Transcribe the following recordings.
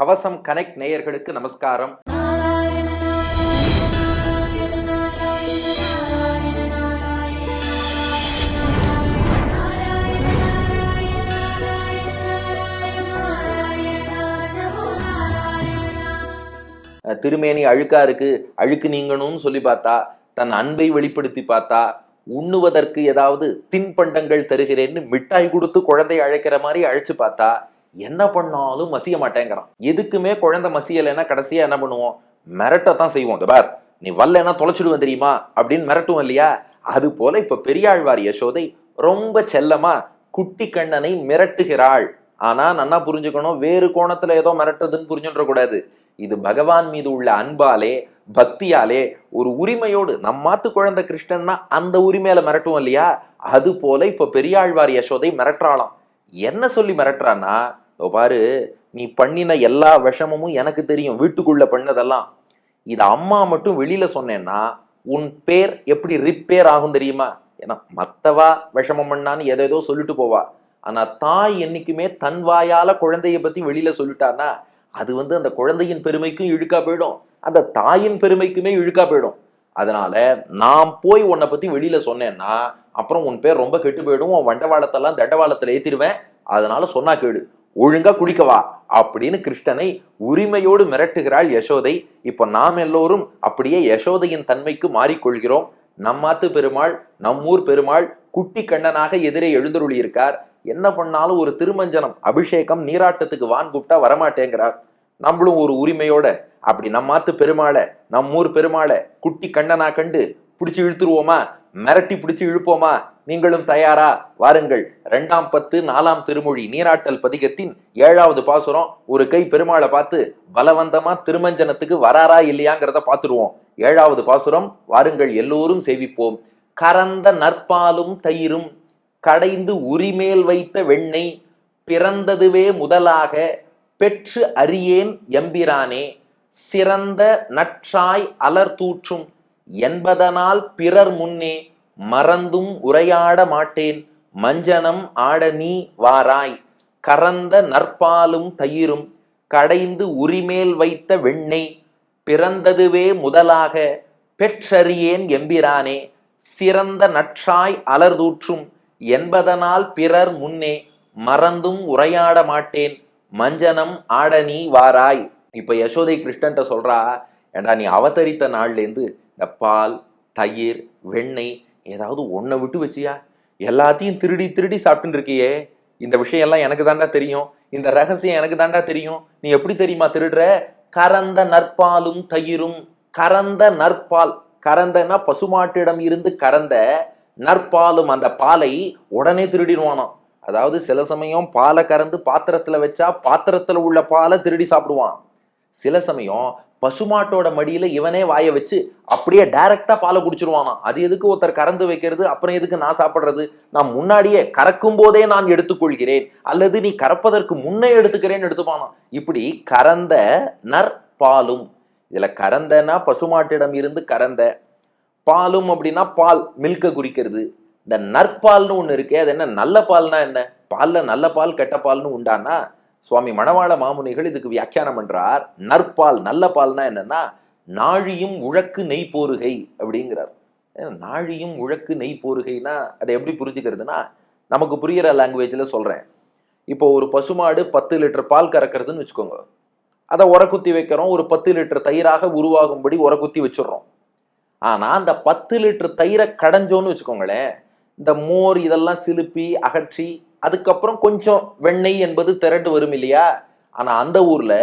கவசம் கனெக்ட் நேயர்களுக்கு நமஸ்காரம். திருமேனி அழுக்கா இருக்கு, அழுக்கு நீங்கணும்னு சொல்லி பார்த்தா, தன் அன்பை வெளிப்படுத்தி பார்த்தா, உண்ணுவதற்கு ஏதாவது தின்பண்டங்கள் தருகிறேன்னு மிட்டாய் கொடுத்து குழந்தைய அழைக்கிற மாதிரி அழைச்சு பார்த்தா, என்ன பண்ணாலும் மசிய மாட்டேங்கிறான். எதுக்குமே குழந்தை மசியலைன்னா கடைசியா என்ன பண்ணுவோம்? மிரட்டத்தான் செய்வோம். பார், நீ வரலன்னா தொலைச்சிடுவேன் தெரியுமா அப்படின்னு மிரட்டுவோம் இல்லையா? அது போல இப்ப பெரியாழ்வார் யசோதை ரொம்ப செல்லமா குட்டி கண்ணனை மிரட்டுகிறாள். ஆனா நன்னா புரிஞ்சுக்கணும், வேறு கோணத்துல ஏதோ மிரட்டுதுன்னு புரிஞ்சுட கூடாது. இது பகவான் மீது உள்ள அன்பாலே, பக்தியாலே, ஒரு உரிமையோடு, நம்மாத்து குழந்தை கிருஷ்ணன்னா அந்த உரிமையில மிரட்டுவோம் இல்லையா? அது போல இப்ப பெரியாழ்வார் யசோதை மிரட்டுறாளாம். என்ன சொல்லி மிரட்டுறான்னா, பாரு, நீ பண்ணின எல்லா விஷமமும் எனக்கு தெரியும், வீட்டுக்குள்ள பண்ணதெல்லாம். இது அம்மா மட்டும் வெளியில சொன்னேன்னா உன் பேர் எப்படி ரிப்பேர் ஆகும் தெரியுமா? ஏன்னா மத்தவா விஷமம் பண்ணான்னு எதோ சொல்லிட்டு போவா. ஆனா தாய் என்னைக்குமே தன் வாயால குழந்தைய பத்தி வெளியில சொல்லிட்டான்னா அது அந்த குழந்தையின் பெருமைக்கும் இழுக்கா போயிடும், அந்த தாயின் பெருமைக்குமே இழுக்கா போயிடும். அதனால நான் போய் உன்னை பத்தி வெளியில சொன்னேன்னா அப்புறம் உன் பேர் ரொம்ப கெட்டு போயிடும், உன் வண்டவாளத்தெல்லாம் தண்டவாளத்துல ஏத்திடுவேன். அதனால சொன்னா கேடு, ஒழுங்கா குளிக்கவா அப்படின்னு கிருஷ்ணனை உரிமையோடு மிரட்டுகிறாள் யசோதை. இப்ப நாம் எல்லோரும் அப்படியே யசோதையின் தன்மைக்கு மாறிக்கொள்கிறோம். நம்மாத்து பெருமாள், நம்மூர் பெருமாள் குட்டி கண்ணனாக எதிரே எழுந்தருளி இருக்கார். என்ன பண்ணாலும் ஒரு திருமஞ்சனம், அபிஷேகம், நீராட்டத்துக்கு வான் கூப்பிட்டா வரமாட்டேங்கிறார். நம்மளும் ஒரு உரிமையோட அப்படி நம்மாத்து பெருமாளை, நம்மூர் பெருமாளை குட்டி கண்ணனா கண்டு பிடிச்சு இழுத்துருவோமா? மிரட்டி பிடிச்சு இழுப்போமா? நீங்களும் தயாரா? வாருங்கள். 2ஆம் பத்து 4ஆம் திருமொழி நீராட்டல் பதிகத்தின் 7வது பாசுரம். ஒரு கை பெருமாளை பார்த்து பலவந்தமா திருமஞ்சனத்துக்கு வராரா இல்லையாங்கிறத பார்த்துருவோம். 7வது பாசுரம், வாருங்கள் எல்லோரும் சேவிப்போம். கறந்த நற்பாலும் தயிரும் கடைந்து உரிமேல் வைத்த வெண்ணெய் பிறந்ததுவே முதலாக பெற்று அறியேன் எம்பிரானே சிறந்த நற்றாய் அலர்தூற்றும் என்பதனால் பிறர் முன்னே மறந்தும் உரையாட மாட்டேன் மஞ்சனம் ஆட நீ வாராய். கறந்த நற்பாலும் தயிரும் கடைந்து உரிமேல் வைத்த வெண்ணெய் பிறந்ததுவே முதலாக பெற்றறியேன் எம்பிரானே சிறந்த நற்றாய் அலர்தூற்றும் என்பதனால் பிறர் முன்னே மறந்தும் உரையாட மாட்டேன் மஞ்சனம் ஆட நீ வாராய். இப்ப யசோதை கிருஷ்ணன்ட்ட சொல்றா, ஏண்டா நீ அவதரித்த நாள்ல இருந்து இந்த பால், தயிர், வெண்ணெய் ஏதாவது ஒன்ன விட்டு வச்சியா? எல்லாத்தையும் திருடி திருடி சாப்பிட்டு இருக்கியே. இந்த விஷயம் எல்லாம் எனக்கு தாண்டா தெரியும், இந்த ரகசியம் எனக்கு தாண்டா தெரியும். நீ எப்படி தெரியுமா திருடுற? கறந்த நற்பாலும் தயிரும். கறந்த நற்பால், கறந்தனா பசுமாட்டிடம் இருந்து கறந்த, நற்பாலும் அந்த பாலை உடனே திருடிடுவானாம். அதாவது சில சமயம் பாலை கறந்து பாத்திரத்துல வச்சா பாத்திரத்துல உள்ள பாலை திருடி சாப்பிடுவான். சில சமயம் பசுமாட்டோட மடியில இவனே வாய வச்சு அப்படியே டைரக்டா பாலை குடிச்சிருவானா. அது எதுக்கு ஒருத்தர் கறந்து வைக்கிறது, அப்புறம் எதுக்கு நான் சாப்பிடுறது? நான் முன்னாடியே கறக்கும் போதே நான் எடுத்துக்கொள்கிறேன், அல்லது நீ கறப்பதற்கு முன்னே எடுத்துக்கிறேன்னு எடுத்துப்பானா. இப்படி கறந்த நற்பாலும், இதுல கறந்தனா பசுமாட்டிடம் இருந்து கறந்த, பாலும் அப்படின்னா பால், மில்க குறிக்கிறது. இந்த நற்பால்னு ஒண்ணு இருக்கே, அது என்ன? நல்ல பால்னா என்ன? பால்ல நல்ல பால் கெட்ட பால்னு உண்டானா? சுவாமி மணவாள மாமுனிகள் இதுக்கு வியாக்கியானம் பண்றார். நற்பால், நல்ல பால்னா என்னன்னா, நாழியும் உழக்கு நெய் போருகை அப்படிங்கிறார். நாழியும் உழக்கு நெய் போருகைனா அதை எப்படி புரிஞ்சுக்கிறதுனா, நமக்கு புரிகிற லாங்குவேஜ்ல சொல்றேன். இப்போ ஒரு பசுமாடு 10 லிட்டர் பால் கறக்கிறதுன்னு வச்சுக்கோங்க. அதை உரக்குத்தி வைக்கிறோம், ஒரு 10 லிட்டர் தயிராக உருவாகும்படி உரக்குத்தி வச்சிடறோம். ஆனா அந்த 10 லிட்டர் தயிரை கடைஞ்சோன்னு வச்சுக்கோங்களேன், இந்த மோர் இதெல்லாம் சிலுப்பி அகற்றி அதுக்கப்புறம் கொஞ்சம் வெண்ணெய் என்பது திரண்டு வரும் இல்லையா? ஆனா அந்த ஊர்ல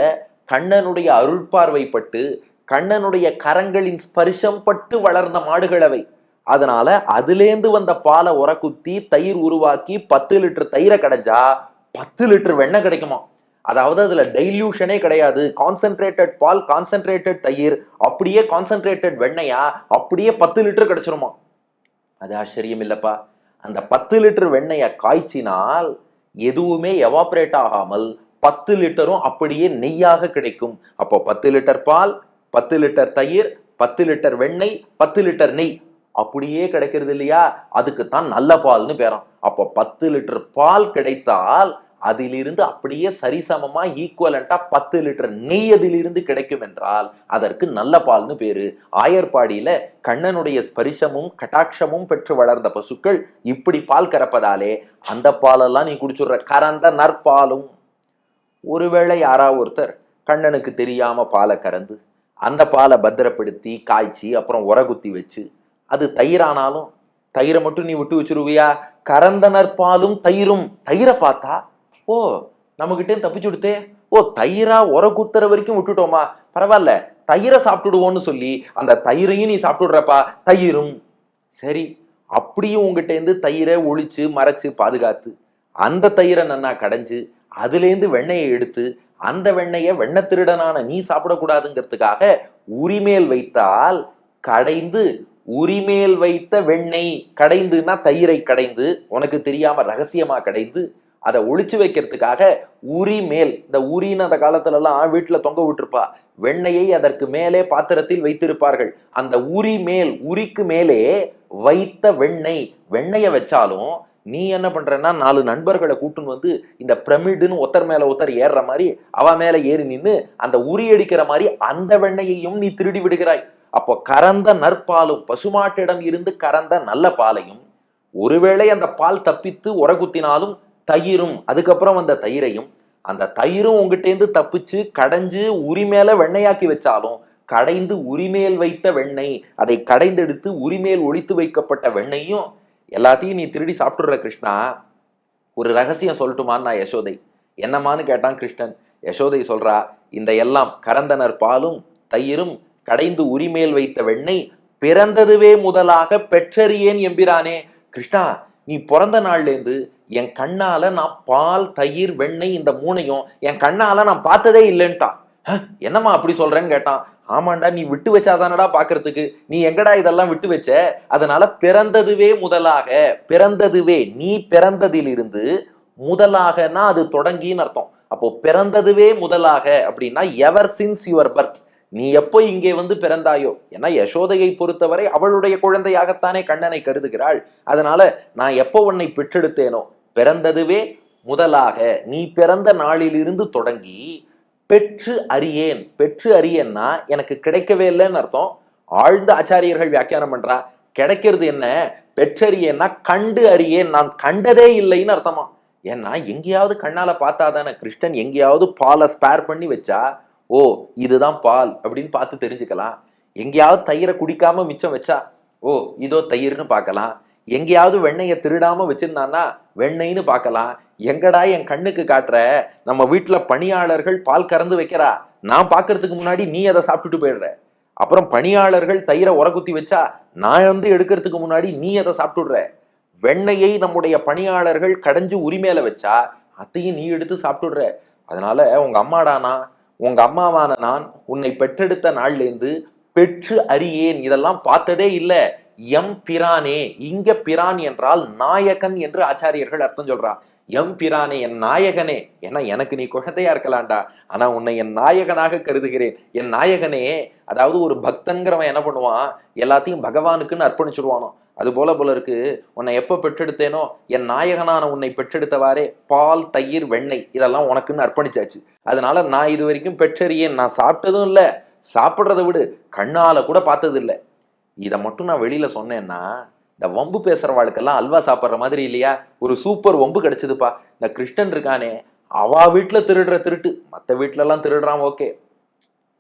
கண்ணனுடைய அருள்பார்வைப்பட்டு, கண்ணனுடைய கரங்களின் ஸ்பர்ஷம் பட்டு வளர்ந்த மாடுகள் அவை. அதனால அதுலேந்து வந்த பாலை உரக்குத்தி தயிர் உருவாக்கி 10 லிட்டர் தயிரை கடைஞ்சா 10 லிட்டர் வெண்ணெய் கிடைக்குமா. அதாவது அதுல டைல்யூஷனே கிடையாது. கான்சென்ட்ரேட்டட் பால், கான்சென்ட்ரேட்டட் தயிர், அப்படியே கான்சென்ட்ரேட்டட் வெண்ணையா அப்படியே 10 லிட்டர் கிடைச்சிருமா. அது ஆச்சரியம் இல்லப்பா. அந்த 10 லிட்டர் வெண்ணெய காய்ச்சினால் எதுவுமே எவாபரேட் ஆகாமல் 10 லிட்டரும் அப்படியே நெய்யாக கிடைக்கும். அப்போ 10 லிட்டர் பால், 10 லிட்டர் தயிர், 10 லிட்டர் வெண்ணெய், 10 லிட்டர் நெய் அப்படியே கிடைக்கிறது இல்லையா? அதுக்குத்தான் நல்ல பால்னு பேராம். அப்போ 10 லிட்டர் பால் கிடைத்தால் அதிலிருந்து அப்படியே சரிசமமா ஈக்குவலண்டா 10 லிட்டர் நெய் அதிலிருந்து கிடைக்கும் என்றால் அதற்கு நல்ல பால்னு பேரு. ஆயர்பாடியில கண்ணனுடைய ஸ்பரிசமும் கட்டாட்சமும் பெற்று வளர்ந்த பசுக்கள் இப்படி பால் கறப்பதாலே அந்த பாலெல்லாம் நீ குடிச்சுடுற. கறந்த நற்பாலும். ஒருவேளை ஒருத்தர் கண்ணனுக்கு தெரியாம பாலை கறந்து அந்த பாலை பத்திரப்படுத்தி காய்ச்சி அப்புறம் உரகுத்தி வச்சு அது தயிரானாலும் தயிரை மட்டும் நீ விட்டு வச்சிருவியா? கறந்த நற்பாலும் தயிரும். தயிரை பார்த்தா ஓ நம்மகிட்டே தப்பிச்சு விடுத்தே, ஓ தயிரா உரகுத்துற வரைக்கும் விட்டுட்டோமா, பரவாயில்ல தயிரை சாப்பிட்டுடுவோன்னு சொல்லி அந்த தயிரையும் நீ சாப்பிட்டுடுறப்பா, தயிரும். சரி, அப்படியும் உங்ககிட்ட இருந்து தயிரை ஒழிச்சு மறைச்சு பாதுகாத்து அந்த தயிரை நன்னா கடைஞ்சு அதுலேருந்து வெண்ணெயை எடுத்து அந்த வெண்ணெயை வெண்ண திருடனான நீ சாப்பிடக்கூடாதுங்கிறதுக்காக உரிமேல் வைத்தால் கடைந்து, உரிமேல் வைத்த வெண்ணெய் கடைந்துன்னா தயிரை கடைந்து உனக்கு தெரியாம ரகசியமா கடைந்து அதை ஒழிச்சு வைக்கிறதுக்காக உரிமேல், இந்த உரின்னு அந்த காலத்துல எல்லாம் வீட்டுல தொங்க விட்டுருப்பா, வெண்ணெயை அதற்கு மேலே பாத்திரத்தில் வைத்திருப்பார்கள். அந்த உரி மேல், உரிக்கு மேலே வைத்த வெண்ணெய், வெண்ணெய வச்சாலும் நீ என்ன பண்றன்னா 4 நண்பர்களை கூட்டுன்னு வந்து இந்த பிரமிடுன்னு ஒருத்தர் மேல ஒருத்தர் ஏறுற மாதிரி அவ மேல ஏறி நின்று அந்த உரி அடிக்கிற மாதிரி அந்த வெண்ணெயையும் நீ திருடி விடுகிறாய். அப்போ கறந்த நற்பாலும், பசுமாட்டிடம் இருந்து கறந்த நல்ல பாலையும், ஒருவேளை அந்த பால் தப்பித்து உரகுத்தினாலும் தயிரும், அதுக்கப்புறம் அந்த தயிரையும், அந்த தயிரும் உங்ககிட்டேருந்து தப்பிச்சு கடைஞ்சு உரிமேல வெண்ணையாக்கி வச்சாலும் கடைந்து உரிமேல் வைத்த வெண்ணெய், அதை கடைந்தெடுத்து உரிமேல் ஒழித்து வைக்கப்பட்ட வெண்ணையும் எல்லாத்தையும் நீ திருடி சாப்பிட்டுடுற கிருஷ்ணா. ஒரு ரகசியம் சொல்லட்டுமான்னு நான் யசோதை. என்னமான்னு கேட்டான் கிருஷ்ணன். யசோதை சொல்றா, இந்த எல்லாம் கறந்தனர் பாலும் தயிரும் கடைந்து உரிமேல் வைத்த வெண்ணெய் பிறந்ததுவே முதலாக பெற்றறியேன் எம்பிரானே. கிருஷ்ணா, நீ பிறந்த நாள்ல இருந்து என் கண்ணால நான் பால் தயிர் வெண்ணெய் இந்த 3ஐயும் என் கண்ணால நான் பார்த்ததே இல்லைன்ட்டான். என்னம்மா அப்படி சொல்றேன்னு கேட்டான். ஆமாண்டா, நீ விட்டு வச்சாதானடா பாக்குறதுக்கு, நீ எங்கடா இதெல்லாம் விட்டு வச்ச? அதனால பிறந்ததுவே முதலாக, பிறந்ததுவே நீ பிறந்ததிலிருந்து, முதலாகனா அது தொடங்கின்னு அர்த்தம். அப்போ பிறந்ததுவே முதலாக அப்படின்னா எவர் சின்ஸ் யுவர் பர்த், நீ எப்போ இங்கே வந்து பிறந்தாயோ. ஏன்னா யசோதையை பொறுத்தவரை அவளுடைய குழந்தையாகத்தானே கண்ணனை கருதுகிறாள். அதனால நான் எப்போ உன்னை பெற்றெடுத்தேனோ பிறந்ததுவே முதலாக நீ பிறந்த நாளிலிருந்து தொடங்கி பெற்று அறியேன். பெற்று அறியேன்னா எனக்கு கிடைக்கவே இல்லைன்னு அர்த்தம். ஆழ்ந்த ஆச்சாரியர்கள் வியாக்கியானம் பண்றா, கிடைக்கிறது என்ன, பெற்றறியேன்னா கண்டு அறியேன், நான் கண்டதே இல்லைன்னு அர்த்தமா. ஏன்னா எங்கேயாவது கண்ணால பார்த்தாதானே கிருஷ்ணன் எங்கேயாவது பாலை ஸ்பேர் பண்ணி வச்சா ஓ இதுதான் பால் அப்படின்னு பார்த்து தெரிஞ்சுக்கலாம். எங்கேயாவது தயிரை குடிக்காம மிச்சம் வச்சா ஓ இதோ தயிர்னு பார்க்கலாம். எங்கேயாவது வெண்ணெயை திருடாம வச்சிருந்தான்னா வெண்ணெய்னு பார்க்கலாம். எங்கடா என் கண்ணுக்கு காட்டுற, நம்ம வீட்டுல பணியாளர்கள் பால் கறந்து வைக்கிறா, நான் பாக்குறதுக்கு முன்னாடி நீ அதை சாப்பிட்டுட்டு போயிடுற. அப்புறம் பணியாளர்கள் தயிரை உரகுத்தி வச்சா நான் வந்து எடுக்கிறதுக்கு முன்னாடி நீ அதை சாப்பிட்டுடுற. வெண்ணெயை நம்முடைய பணியாளர்கள் கடைஞ்சு உரிமையில வச்சா அதையும் நீ எடுத்து சாப்பிட்டுடுற. அதனால உங்க அம்மாடானா, உங்க அம்மாவான நான் உன்னை பெற்றெடுத்த நாள்லேருந்து பெற்று அறியேன், இதெல்லாம் பார்த்ததே இல்லை. எம் பிரானே, இங்க பிரான் என்றால் நாயகன் என்று ஆச்சாரியர்கள் அர்த்தம் சொல்றா. எம் பிரானே, என் நாயகனே. ஏன்னா எனக்கு நீ குழந்தையா இருக்கலாம்டா, ஆனா உன்னை என் நாயகனாக கருதுகிறேன். என் நாயகனே, அதாவது ஒரு பக்தன்கிறவன் என்ன பண்ணுவான், எல்லாத்தையும் பகவானுக்குன்னு அர்ப்பணிச்சிருவானோ. அது போல இருக்கு. உன்னை எப்ப பெற்றெடுத்தேனோ என் நாயகனான உன்னை பெற்றெடுத்தவாறே பால் தயிர் வெண்ணெய் இதெல்லாம் உனக்குன்னு அர்ப்பணிச்சாச்சு. அதனால நான் இது வரைக்கும் பெற்றறியேன், நான் சாப்பிட்டதும் இல்லை, சாப்பிட்றதை விடு கண்ணால கூட பார்த்தது இல்லை. இதை மட்டும் நான் வெளியில சொன்னேன்னா இந்த வம்பு பேசுறவாளுக்கெல்லாம் அல்வா சாப்பிட்ற மாதிரி இல்லையா, ஒரு சூப்பர் வம்பு கிடைச்சதுப்பா. இந்த கிருஷ்ணன் இருக்கானே, அவா வீட்டுல திருடுற திருட்டு, மற்ற வீட்டுல எல்லாம் திருடுறான் ஓகே,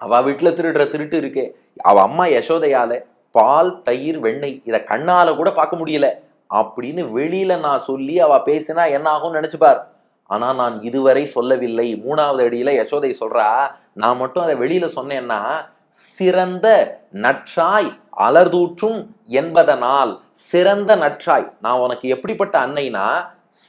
அவ வீட்டுல திருடுற திருட்டு இருக்கே, அவ அம்மா யசோதையால பால் தயிர் வெண்ணெய் இதை கண்ணால கூட பார்க்க முடியல அப்படின்னு வெளியில நான் சொல்லி அவ பேசினா என்ன ஆகும்னு நினைச்சுப்பார். ஆனா நான் இதுவரை சொல்லவில்லை. 3வது அடியில யசோதை சொல்றா, நான் மட்டும் அதை வெளியில சொன்னேன்னா சிறந்த நற்றாய் அலர்தூற்றும் என்பதனால், சிறந்த நற்றாய், நான் உனக்கு எப்படிப்பட்ட அன்னைனா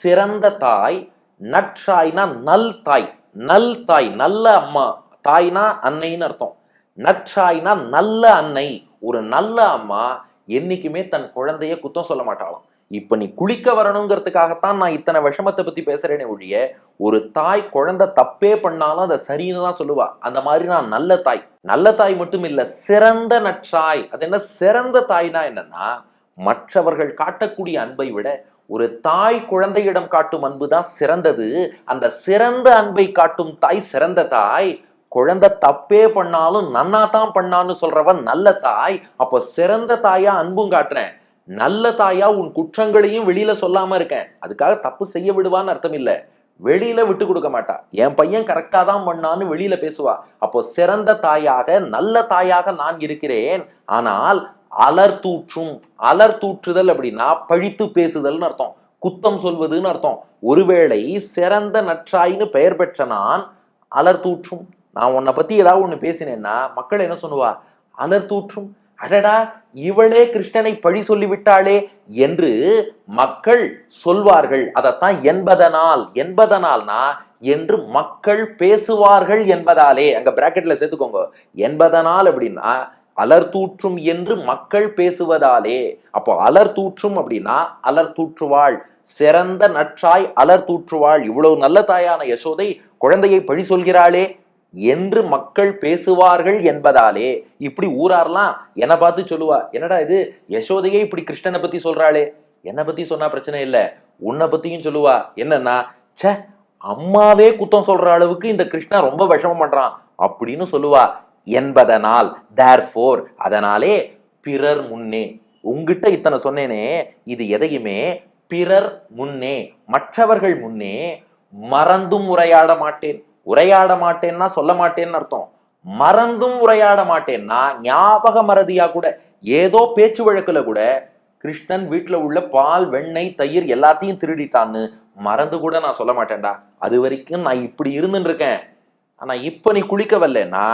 சிறந்த தாய், நற்றாய்னா நல் தாய், நல் தாய் நல்ல அம்மா, தாய்னா அன்னைன்னு அர்த்தம், நற்றாய்னா நல்ல அன்னை. ஒரு நல்ல அம்மா என்னைக்குமே தன் குழந்தைய குத்தம் சொல்ல மாட்டாளாம். இப்ப நீ குளிக்க வரணுங்கிறதுக்காகத்தான் நான் இத்தனை விஷமத்தை பத்தி பேசுறேனே ஒழிய ஒரு தாய் குழந்தை தப்பே பண்ணாலும் அதை சரின்னு தான் சொல்லுவா. அந்த மாதிரி நான் நல்ல தாய், நல்ல தாய் மட்டும் இல்ல சிறந்த நற்றாய். அது என்ன சிறந்த தாய்னா என்னன்னா, மற்றவர்கள் காட்டக்கூடிய அன்பை விட ஒரு தாய் குழந்தையிடம் காட்டும் அன்புதான் சிறந்தது. அந்த சிறந்த அன்பை காட்டும் தாய் சிறந்த தாய். குழந்தை தப்பே பண்ணாலும் நன்னா தான் பண்ணான்னு சொல்றவன் நல்ல தாய். அப்போ சிறந்த தாயா அன்பும் காட்டுறேன், நல்ல தாயா உன் குற்றங்களையும் வெளியில சொல்லாம இருக்கேன். அதுக்காக தப்பு செய்ய விடுவான்னு அர்த்தம் இல்ல, வெளியில விட்டு கொடுக்க மாட்டா. என் பையன் கரெக்டா தான் பண்ணான்னு வெளியில பேசுவா. அப்போ சிறந்த தாயாக நல்ல தாயாக நான் இருக்கிறேன். ஆனால் அலர் தூற்றும், அலர் தூற்றுதல் அப்படின்னா பழித்து பேசுதல்னு அர்த்தம், குத்தம் சொல்வதுன்னு அர்த்தம். ஒருவேளை சிறந்த நற்றாயின்னு பெயர் பெற்ற நான் அலர் தூற்றும், நான் உன்னை பத்தி ஏதாவது ஒண்ணு பேசினேன்னா மக்கள் என்ன சொல்லுவா? அலர் தூற்றும், அடடா இவளே கிருஷ்ணனை பழி சொல்லிவிட்டாளே என்று மக்கள் சொல்வார்கள். அதத்தான் என்பதனால், என்பதனால்னா என்று மக்கள் பேசுவார்கள் என்பதாலே, அங்க பிராக்கெட்ல சேர்த்துக்கோங்க. என்பதனால் அப்படின்னா அலர் தூற்றும் என்று மக்கள் பேசுவதாலே. அப்போ அலர் தூற்றும் அப்படின்னா அலர் தூற்றுவாள், சிறந்த நற்றாய் அலர் தூற்றுவாள். இவ்வளவு நல்ல தாயான யசோதை குழந்தையை பழி சொல்கிறாளே என்று மக்கள் பேசுவார்கள் என்பதாலே. இப்படி ஊரார்லாம் என்னை பார்த்து சொல்லுவா, என்னடா இது யசோதையே இப்படி கிருஷ்ணனை பத்தி சொல்றாளே. என்னை பத்தி சொன்னா பிரச்சனை இல்லை, உன்னை பத்தியும் சொல்லுவா. என்னன்னா, சே அம்மாவே குத்தம் சொல்ற அளவுக்கு இந்த கிருஷ்ணன் ரொம்ப விஷமம் பண்றான் அப்படின்னு சொல்லுவா. என்பதனால், தேர்ஃபோர், அதனாலே பிறர் முன்னே, உங்ககிட்ட இத்தனை சொன்னேனே இது எதையுமே பிறர் முன்னே, மற்றவர்கள் முன்னே மறந்தும் உரையாட மாட்டேன். உரையாட மாட்டேன்னா சொல்ல மாட்டேன்னு அர்த்தம். மறந்தும் உரையாட மாட்டேன்னா ஞாபக மறதியா கூட, ஏதோ பேச்சு வழக்குல கூட கிருஷ்ணன் வீட்டுல உள்ள பால் வெண்ணெய் தயிர் எல்லாத்தையும் திருடிட்டான்னு மறந்து கூட நான் சொல்ல மாட்டேன்டா. அது வரைக்கும் நான் இப்படி இருந்துட்டு இருக்கேன். ஆனா இப்ப நீ குளிக்க வரலன்னா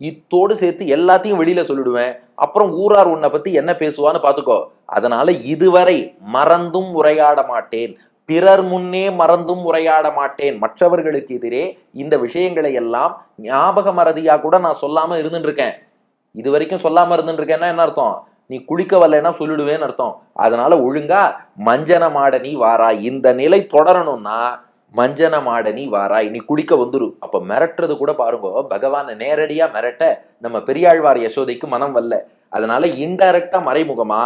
இத்தோடு சேர்த்து எல்லாத்தையும் வெளியில சொல்லிடுவேன். அப்புறம் ஊரார் உன்னை பத்தி என்ன பேசுவான்னு பாத்துக்கோ. அதனால இதுவரை மறந்தும் உரையாட மாட்டேன், பிறர் முன்னே மறந்தும் உரையாட மாட்டேன். மற்றவர்களுக்கு எதிரே இந்த விஷயங்களை எல்லாம் ஞாபக மறதியா கூட நான் சொல்லாம இருந்துட்டு இருக்கேன். இது வரைக்கும் சொல்லாம இருந்துட்டு இருக்கேன்னா என்ன அர்த்தம்? நீ குளிக்க வரலன்னா சொல்லிடுவேன்னு அர்த்தம். அதனால ஒழுங்கா மஞ்சன மாட நீ வாராய், இந்த நிலை தொடரணும்னா மஞ்சன மாட நீ வாராய், நீ குளிக்க வந்துரு. அப்ப மிரட்டுறது கூட பாருங்க, பகவான் நேரடியா மிரட்ட நம்ம பெரியாழ்வார் யசோதைக்கு மனம் வரல. அதனால இன்டைரக்டா மறைமுகமா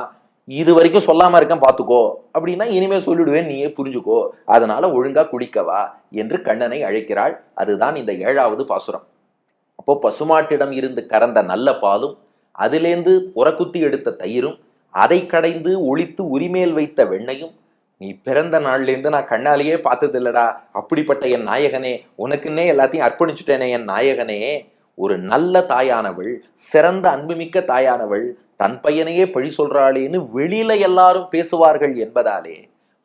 இது வரைக்கும் சொல்லாம இருக்கேன் பாத்துக்கோ அப்படின்னா இனிமே சொல்லிடுவேன் நீயே புரிஞ்சுக்கோ, அதனால ஒழுங்கா குளிக்கவா என்று கண்ணனை அழைக்கிறாள். அதுதான் இந்த 7வது பாசுரம். அப்போ பசுமாட்டிடம் இருந்து கறந்த நல்ல பாலும், அதிலேந்து உரக்குத்தி எடுத்த தயிரும், அதை கடைந்து ஒளித்து உரிமேல் வைத்த வெண்ணையும், நீ பிறந்த நாள்லேருந்து நான் கண்ணாலேயே பார்த்தது இல்லடா அப்படிப்பட்ட என் நாயகனே, உனக்குன்னே எல்லாத்தையும் அர்ப்பணிச்சுட்டேனே என் நாயகனே. ஒரு நல்ல தாயானவள், சிறந்த அன்புமிக்க தாயானவள் தன் பையனையே பழி சொல்றாளேன்னு வெளியில எல்லாரும் பேசுவார்கள் என்பதாலே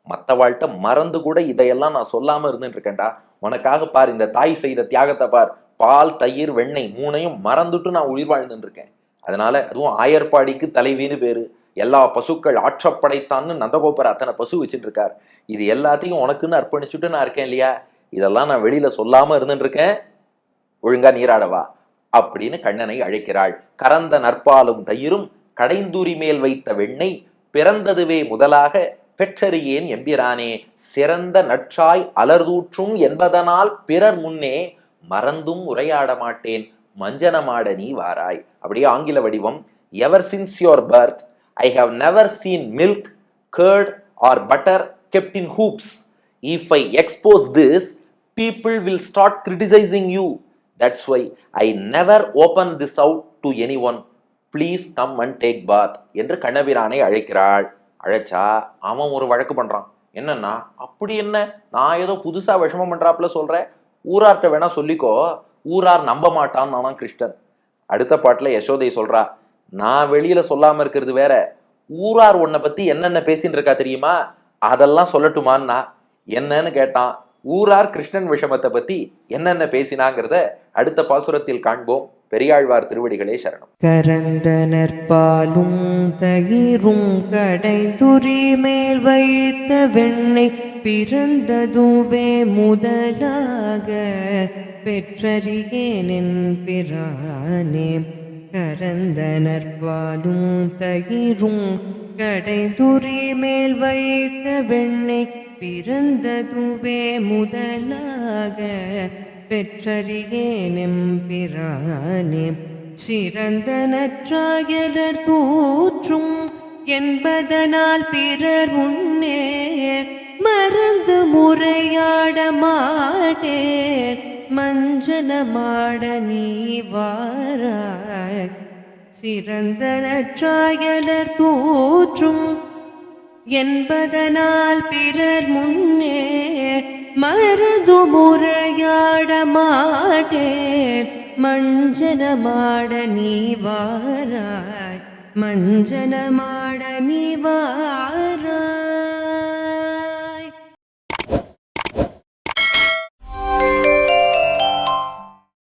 மற்றவாழ்கிட்ட மறந்து கூட இதையெல்லாம் நான் சொல்லாம இருந்துட்டு இருக்கேன்டா. உனக்காக பார் இந்த தாய் செய்த தியாகத்தை பார், பால் தயிர் வெண்ணெய் 3ஐயும் மறந்துட்டு நான் உயிர் வாழ்ந்துட்டு இருக்கேன். அதனால அதுவும் ஆயர்பாடிக்கு தலைவின்னு பேரு, எல்லா பசுக்கள் ஆற்றப்படைத்தான்னு நந்தகோபுர அத்தனை பசு வச்சுட்டு இருக்கார். இது எல்லாத்தையும் உனக்குன்னு அர்ப்பணிச்சுட்டு நான் இருக்கேன் இல்லையா, இதெல்லாம் நான் வெளியில சொல்லாம இருந்துட்டு இருக்கேன், ஒழுங்கா நீராடவா அப்படின்னு கண்ணனை அழைக்கிறாள். கறந்த நற்பாலும் தயிரும் கடைந்துரி மேல் வைத்த வெண்ணெய் பிறந்ததுவே முதலாக பெற்றறியேன் எம்பிரானே. சிறந்த நற்றாய் அலர்தூற்றும் என்பதனால் பிறர் முன்னே மறந்தும் உரையாட மாட்டேன், மஞ்சனமாட நீ வாராய். அப்படியே ஆங்கில வடிவம், எவர் since your birth I have never seen milk, curd or butter kept in hoops. If I expose this, people will start criticizing you. That's why I never open this out to anyone. Please come and take bath என்று கண்ணபிரானை அழைக்கிறாள். அழைச்சா அவன் ஒரு வழக்கு பண்றான். என்னன்னா, அப்படி என்ன நான் ஏதோ புதுசா விஷமம் பண்றாப்புல சொல்றேன், ஊரார்ட்ட வேணா சொல்லிக்கோ, ஊரார் நம்ப மாட்டான் நானா கிருஷ்ணன். அடுத்த பாட்டுல யசோதை சொல்றா, நான் வெளியில சொல்லாம இருக்கிறது வேற, ஊரார் உன்னை பத்தி என்னென்ன பேசின்னு இருக்கா தெரியுமா, அதெல்லாம் சொல்லட்டுமான்னா. என்னன்னு கேட்டான். ஊரார் கிருஷ்ணன் விஷமத்தை பத்தி என்னென்ன பேசினாங்கிறத அடுத்த பாசுரத்தில் காண்போம். பெரியாழ்வார் திருவடிகளே சரணம். கரந்த நற்பாலும் தயிரும் கடைந்துரி மேல் வைத்த வெண்ணெய் பிறந்ததுவே முதலாக பெற்றறியேன் பிரானே. கரந்த நற்பாலும் தயிரும் கடைந்துரி மேல் வைத்த வெண்ணெய் பிறந்ததுவே முதலாக பெற்றறியேன் பிரானே. சிறந்த நற்றாயலர் தூற்றும் என்பதனால் பிறர் முன்னே மறந்து முறையாட மாட்டேன் மஞ்சனமாட நீ வாராய் சிறந்த நற்றாயலர் தூற்றும் என்பதனால் பிறர் முன்னே மறந்து முறையாட மாட்டேன் மஞ்சனமாட நீ வாராய் மஞ்சனமாட நீ வாராய்